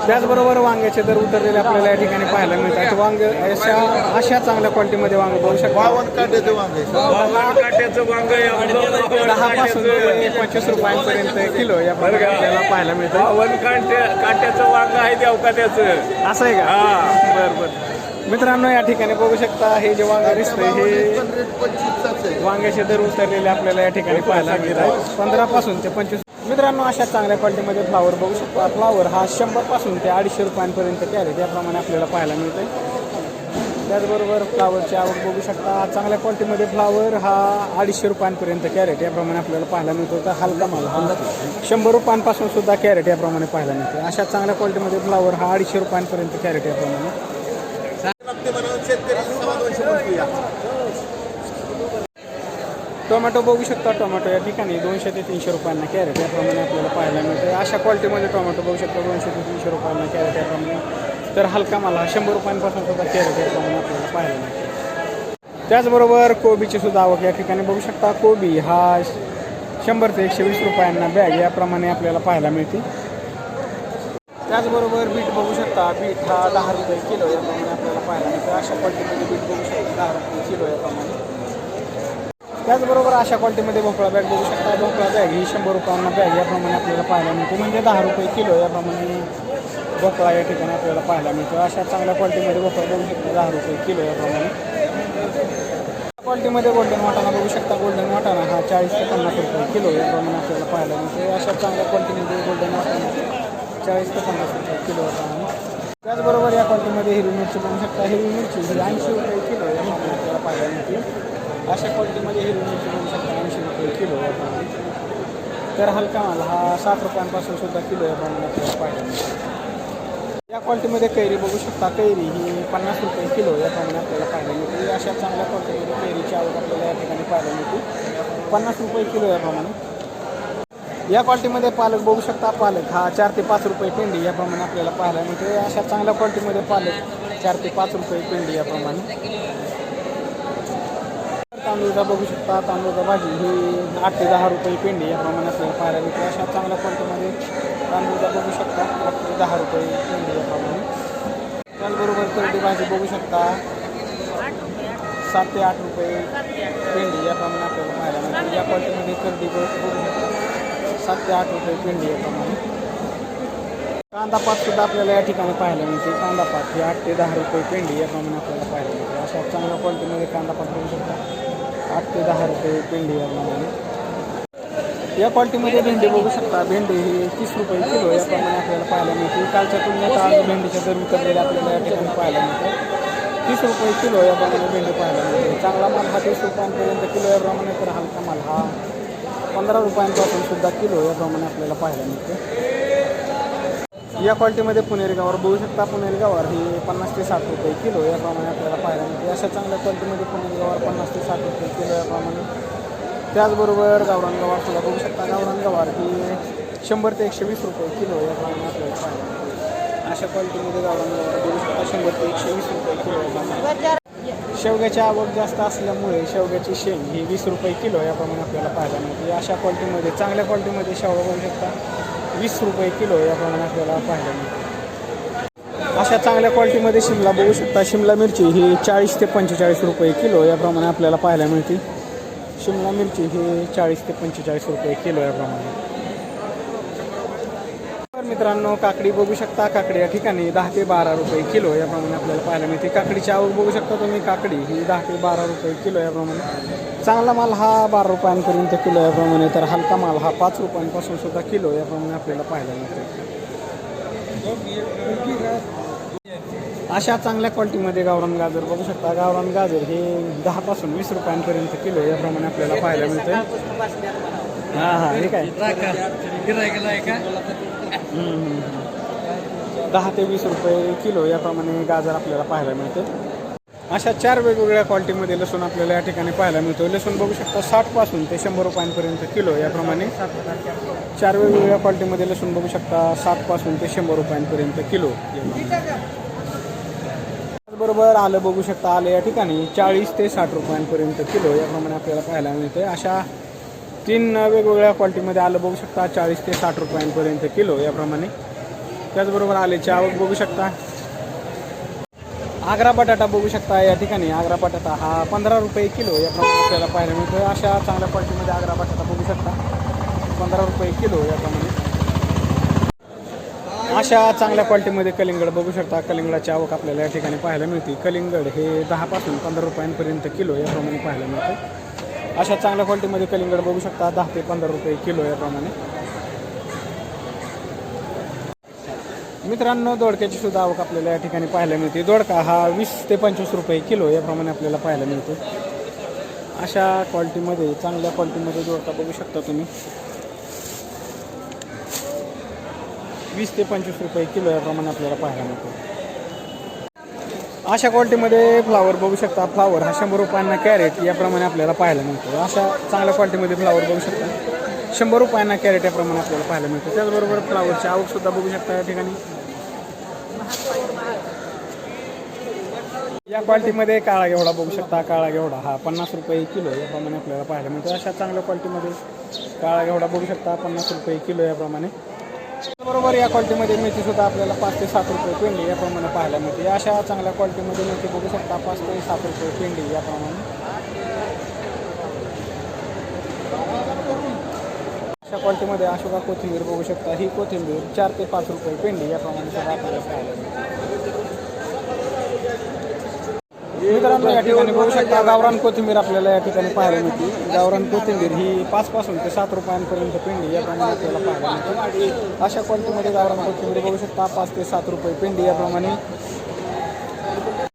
त्याचबरोबर वांग्याचे दर उतरलेले आपल्याला या ठिकाणी पाहायला मिळतात. वांग अशा चांगल्या क्वालिटीमध्ये वांग बघू शकतो. 52 काट्याचे वांगे. 10 पासून ते 25 रुपयांपर्यंत किलो या प्रकारे आपल्याला पाहायला मिळतं. 52 काट्याचं वांग आहे देवकात्याचं. असं आहे का? बरं बरं. मित्रांनो या ठिकाणी बघू शकता हे जे वांग दिसतंय हे वांग्याचे दर उतरलेले आपल्याला या ठिकाणी पाहायला मिळतात. 15 पासून ते 25. मित्रांनो अशा चांगल्या क्वालिटीमध्ये फ्लावर बघू शकता. फ्लावर हा 100 पासून ते 250 रुपयांपर्यंत कॅरेट याप्रमाणे आपल्याला पाहायला मिळतंय. त्याचबरोबर फ्लावरची आवक बघू शकता. चांगल्या क्वालिटीमध्ये फ्लावर हा 250 रुपयांपर्यंत कॅरेट याप्रमाणे आपल्याला पाहायला मिळतो. तर हलका माल हा 100 रुपयांपासून सुद्धा कॅरेट याप्रमाणे पाहायला मिळते. अशा चांगल्या क्वालिटीमध्ये फ्लावर हा 250 रुपयांपर्यंत कॅरेट याप्रमाणे. टोमॅटो बघू शकता. टोमॅटो या ठिकाणी 200 ते 300 रुपयांना कॅरेट याप्रमाणे आपल्याला पाहायला मिळते. अशा क्वालिटीमध्ये टोमॅटो बघू शकता 200 ते 300 रुपयांना कॅरेट याप्रमाणे. तर हलका माल हा 100 रुपयांपासून सुद्धा कॅरेट याप्रमाणे आपल्याला पाहायला मिळते. त्याचबरोबर कोबीची सुद्धा आवक या ठिकाणी बघू शकता. कोबी हा 100 ते 120 रुपयांना बॅग याप्रमाणे आपल्याला पाहायला मिळते. त्याचबरोबर बीट बघू शकता. बीट हा 10 रुपये किलो याप्रमाणे आपल्याला पाहायला मिळते. अशा क्वालिटीमध्ये बीट बघू शकता 10 रुपये किलो याप्रमाणे. त्याचबरोबर अशा क्वालिटीमध्ये भोपळा बॅग बघू शकता. भोपळा बॅग ही 100 रुपयांना बॅग याप्रमाणे आपल्याला पाहायला मिळते. म्हणजे 10 रुपये किलो याप्रमाणे भोपळा या ठिकाणी आपल्याला पाहायला मिळतो. अशा चांगल्या क्वालिटीमध्ये भोपळा बघू शकता 10 रुपये किलो याप्रमाणे. क्वालिटीमध्ये गोल्डन वाटाणा बघू शकता. गोल्डन वाटाणा हा 40 ते 50 रुपये किलो याप्रमाणे आपल्याला पाहायला मिळतो. अशा चांगल्या क्वालिटीमध्ये गोल्डन वाटाणा 40 ते 50 रुपये किलो याप्रमाणे. त्याचबरोबर या क्वालिटीमध्ये हिरवी मिरची बघू शकता. हिरवी मिरची ही 80 रुपये किलो याप्रमाणे आपल्याला पाहायला मिळते. अशा क्वालिटीमध्ये हिरवी मिरची बघू शकता 80 रुपये किलो याप्रमाणे. तर हलका माल हा 60 रुपयांपासून सुद्धा किलो याप्रमाणे आपल्याला पाहायला मिळते. या क्वालिटीमध्ये कैरी बघू शकता. कैरी ही 50 रुपये किलो याप्रमाणे आपल्याला पाहायला मिळते. अशा चांगल्या क्वालिटीमध्ये कैरीची आवक आपल्याला या ठिकाणी पाहायला मिळते 50 रुपये किलो याप्रमाणे. या क्वालिटीमध्ये पालक बघू शकता. पालक हा 4 ते 5 रुपये पेंडी याप्रमाणे आपल्याला पाहायला मिळते. अशा चांगल्या क्वालिटीमध्ये पालक 4 ते 5 रुपये पेंडी याप्रमाणे. तांदूळचा बघू शकता. तांदूळचा भाजी ही 8 ते 10 रुपये पेंडी याप्रमाणे आपल्याला पाहायला मिळते. अशा चांगल्या क्वालिटीमध्ये तांदूळचा बघू शकता 8 ते 10 रुपये पेंडी याप्रमाणे. त्याचबरोबर करडी भाजी बघू शकता 7 ते 8 रुपये पेंडी याप्रमाणे आपल्याला पाहायला मिळते. या क्वालिटीमध्ये करडी बघू शकता 7 ते 8 रुपये पेंडी याप्रमाणे. कांदा पात सुद्धा आपल्याला या ठिकाणी पाहायला मिळते. कांदा पात ही 8 ते 10 रुपये पेंडी याप्रमाणे आपल्याला पाहायला मिळते. अशा चांगल्या क्वालिटीमध्ये कांदा पात बघू शकता 8 ते 10 रुपये पेंडी याप्रमाणे. या क्वालिटीमध्ये भेंडी बघू शकता. भेंडी ही 30 रुपये किलो याप्रमाणे आपल्याला पाहायला मिळते. कालच्या तुलनेत आज भेंडीच्या दर उतरलेले आपल्याला या ठिकाणी पाहायला मिळतात. 30 रुपये किलो याप्रमाणे भेंडी पाहायला मिळते. चांगला माल हा 30 रुपयांपर्यंत किलो याप्रमाणे. तर हलका माल हा 15 रुपयांपासून सुद्धा किलो याप्रमाणे आपल्याला पाहायला मिळते. या क्वालिटीमध्ये पुणेरी गवार बघू शकता. पुणेरी गवार ही 50 ते 60 रुपये किलो याप्रमाणे आपल्याला पाहायला मिळते. अशा चांगल्या क्वालिटीमध्ये पुणेरी गवार 50 ते 60 रुपये किलो याप्रमाणे. त्याचबरोबर गावरान गवार सुद्धा बघू शकता. गावरान गवार ही 100 ते 120 रुपये किलो याप्रमाणे आपल्याला पाहायला मिळते. अशा क्वालिटीमध्ये गावरान गवार बघू शकता 100 ते 120 रुपये किलो याप्रमाणे. शेवग्याची आवक जास्त असल्यामुळे शेवग्याची शेंग ही 20 रुपये किलो याप्रमाणे आपल्याला पाहायला मिळते. अशा क्वालिटीमध्ये चांगल्या क्वालिटीमध्ये शेवगा बघू शकता 20 रुपये किलो याप्रमाणे आपल्याला पाहायला मिळते. अशा चांगल्या क्वालिटीमध्ये शिमला बघू शकता. शिमला मिरची ही 40 ते 45 रुपये किलो याप्रमाणे आपल्याला पाहायला मिळते. शिमला मिरची ही 40 ते 45 रुपये किलो याप्रमाणे. तर मित्रांनो काकडी बघू शकता. काकडी या ठिकाणी 10 ते 12 रुपये किलो याप्रमाणे आपल्याला पाहायला मिळते. काकडीची आवक बघू शकता तुम्ही. काकडी ही 10 ते 12 रुपये किलो याप्रमाणे. चांगला माल हा 12 रुपयांपर्यंत किलो याप्रमाणे. तर हलका माल हा 5 रुपयांपासून सुद्धा किलो याप्रमाणे आपल्याला पाहायला मिळते. अशा चांगल्या क्वालिटीमध्ये गावरान गाजर बघू शकता. गावरान गाजर हे 10 पासून 20 रुपयांपर्यंत किलो याप्रमाणे आपल्याला पाहायला मिळते. हां हे काय 10 ते 20 रुपये किलो याप्रमाणे गाजर आपल्याला पाहायला मिळते. अशा 4 वेगवेगळ्या क्वालिटीमध्ये लसूण आपल्याला या ठिकाणी पाहायला मिळतो. लसूण बघू शकता 60 पासून ते 100 रुपयांपर्यंत किलो याप्रमाणे. 4 वेगवेगळ्या क्वालिटीमध्ये लसूण बघू शकता 60 पासून ते 100 रुपयांपर्यंत किलो. त्याचबरोबर आलं बघू शकता. आलं या ठिकाणी 40 ते 60 रुपयांपर्यंत किलो याप्रमाणे आपल्याला पाहायला मिळते. अशा 3 वेगवेगळ्या क्वालिटीमध्ये आलं बघू शकता 40 ते 60 रुपयांपर्यंत किलो याप्रमाणे. त्याचबरोबर आल्याची आवक बघू शकता. आग्रा बटाटा बघू शकता या ठिकाणी. आग्रा बटाटा हा 15 रुपये किलो याप्रमाणे आपल्याला पाहायला मिळतो. अशा चांगल्या क्वालिटीमध्ये आग्रा बटाटा बघू शकता 15 रुपये किलो याप्रमाणे. अशा चांगल्या क्वालिटीमध्ये कलिंगड बघू शकता. कलिंगडाची आवक आपल्याला या ठिकाणी पाहायला मिळते. कलिंगड हे 10 पासून 15 रुपयांपर्यंत किलो याप्रमाणे पाहायला मिळते. अशा चांगल्या क्वालिटीमध्ये कलिंगड बघू शकता 10 ते 15 रुपये किलो याप्रमाणे. मित्रांनो दोडक्याची सुद्धा आवक आपल्याला या ठिकाणी पाहायला मिळते. दोडका हा 20 ते 25 रुपये किलो याप्रमाणे आपल्याला पाहायला मिळतो. अशा क्वालिटीमध्ये चांगल्या क्वालिटीमध्ये दोडका बघू शकता तुम्ही 20 ते 25 रुपये किलो याप्रमाणे आपल्याला पाहायला मिळतो. अशा क्वालिटीमध्ये फ्लावर बघू शकता. फ्लावर हा 100 रुपयांना कॅरेट याप्रमाणे आपल्याला पाहायला मिळतो. अशा चांगल्या क्वालिटीमध्ये फ्लावर बघू शकता 100 रुपयांना कॅरेट याप्रमाणे आपल्याला पाहायला मिळतो. त्याचबरोबर फ्लावरची आवकसुद्धा बघू शकता या ठिकाणी. या क्वालिटीमध्ये काळा घेवडा बघू शकता. काळा घेवडा हा 50 रुपये किलो याप्रमाणे आपल्याला पाहायला मिळतो. अशा चांगल्या क्वालिटीमध्ये काळा घेवडा बघू शकता 50 रुपये किलो याप्रमाणे. बरोबर या क्वालिटीमध्ये मेथीसुद्धा आपल्याला 5 ते 7 रुपये पेंडी याप्रमाणे पाहायला मिळते. अशा चांगल्या क्वालिटीमध्ये मेथी बघू शकता 5 ते 7 रुपये पेंडी याप्रमाणे. अशा क्वालिटीमध्ये अशोका कोथिंबीर बघू शकता. ही कोथिंबीर 4 ते 5 रुपये पेंडी याप्रमाणे सुद्धा आपल्याला पाहायला मिळते. मित्रांनो या ठिकाणी बघू शकता गावरान कोथिंबीर आपल्याला या ठिकाणी पाहायला मिळते. गावरान कोथिंबीर ही 5 पासून ते 7 रुपयांपर्यंत पेंडी याप्रमाणे आपल्याला पाहायला मिळते. अशा क्वालिटीमध्ये गावरान कोथिंबीर बघू शकता 5 ते 7 रुपये पेंडी याप्रमाणे.